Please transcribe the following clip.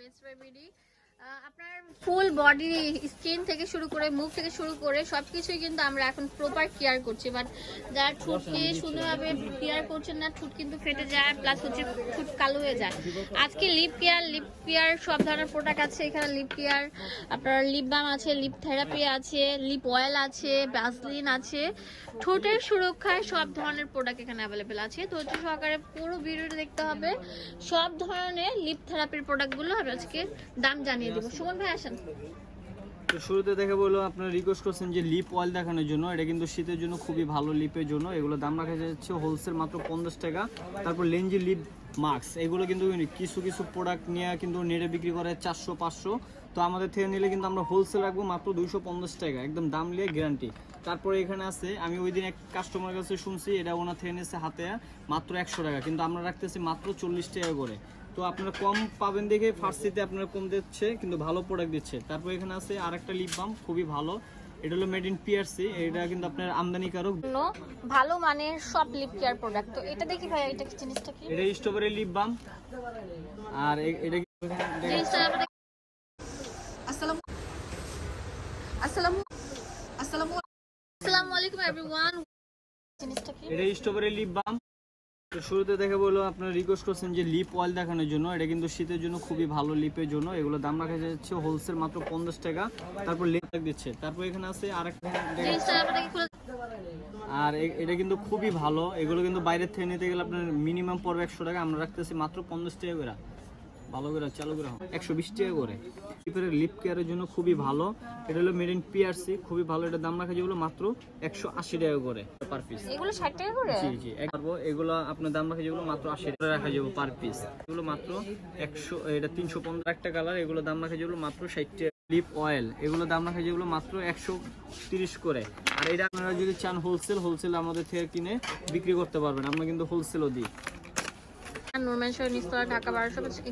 Baby আপনার full body skin থেকে শুরু করে মুখ থেকে শুরু করে সবকিছুই কিন্তু আমরা এখন প্রপার কেয়ার করছি। বাট যারা ঠোঁটকে সুন্দরভাবে কেয়ার করছেন না, ঠোঁট কিন্তু ফেটে যায়, প্লাস হচ্ছে ঠোঁট কালো হয়ে যায়। আজকে লিপ কেয়ার সব ধরনের প্রোডাক্ট আছে এখানে। লিপ কেয়ার আপনার লিপ বাম আছে, লিপ থেরাপি আছে, লিপ অয়েল আছে, ভ্যাসলিন আছে, ঠোঁটের সুরক্ষায় সব ধরনের প্রোডাক্ট এখানে অ্যাভেলেবেল আছে। ধৈর্য সহকারে পুরো ভিডিওটা দেখতে হবে। সব ধরনের লিপ থেরাপির প্রোডাক্টগুলো আমি আজকে দাম জানিয়ে দেবো। সুমন ভাই আসেন। তো শুরুতে দেখে বললো আপনারা রিকোয়েস্ট করছেন যে লিপ অয়েল দেখানোর জন্য। এটা কিন্তু শীতের জন্য খুবই ভালো লিপের জন্য। এগুলো দাম রাখা যাচ্ছে হোলসেল মাত্র 50 টাকা। তারপর লেঞ্জি লিপ মাস্ক, এগুলো কিন্তু কিছু কিছু প্রোডাক্ট নিয়ে কিন্তু নেটে বিক্রি করে 400-500। তো আমাদের থেকে নিলে কিন্তু আমরা হোলসেল রাখবো মাত্র 250 টাকা, একদম দাম নিয়ে গ্যারান্টি। তারপরে এখানে আছে, আমি ওই দিন এক কাস্টমারের কাছে শুনছি এটা ওনার থেকে নিয়েছে হাতে মাত্র 100 টাকা, কিন্তু আমরা রাখতেছি মাত্র 40 টাকা করে। তো আপনারা কম পাবেন দেখে ফার্স্টে আপনারা কম দিচ্ছে, কিন্তু ভালো প্রোডাক্ট দিচ্ছে। তারপর এখানে আছে আরেকটা লিপ বাম, খুবই ভালো। এটা হলো মেড ইন পিআরসি, এটা কিন্তু আপনার আমদানিকারক ভালো মানের সব লিপ কেয়ার প্রোডাক্ট। তো এটা দেখি ভাই, এটা কি জিনিসটা কি? এটা স্ট্রবেরি লিপ বাম। আর এটা আসসালামু আলাইকুম এভরিওয়ান। জিনিসটা কি? এটা স্ট্রবেরি লিপ বাম। তো শুরুতে দেখে বললো আপনারা রিকোয়েস্ট করছেন যে লিপ অয়েল দেখানোর জন্য। এটা কিন্তু শীতের জন্য খুবই ভালো লিপের জন্য। এগুলো দাম রাখা যাচ্ছে হোলসেল মাত্র 50 টাকা। তারপর লিপ দিচ্ছে। তারপর এখানে আছে আরেকটা, আর এটা কিন্তু খুবই ভালো। এগুলো কিন্তু বাইরের থেকে নিতে গেলে আপনার মিনিমাম পড়বে 100 টাকা, আমরা রাখতেছি মাত্র 50 টাকা করে। ভালো করে চালু করে 120 টাকা করে। লিপ কেয়ারের জন্য খুবই ভালো। এটা হলো মেড ইন পিআরসি, খুবই ভালো। এটা দাম রাখা যাবে মাত্র 180 টাকা করে পার পিস। এগুলো 60 টাকা করে? জি জি, এগুলো আপনার দাম রাখা যাবে মাত্র 80 টাকা রাখা যাবে পার পিস। এগুলো মাত্র 100, এটা 315 একটা কালার। এগুলো দাম রাখা যাবে মাত্র 60 টাকা। লিপ অয়েল, এগুলো দাম রাখা যাবে মাত্র 130 করে। আর এটা আপনারা যদি চান হোলসেল আমাদের থেকে কিনে বিক্রি করতে পারবেন। আমরা কিন্তু হোলসেলও দিই। ঢাকা 1200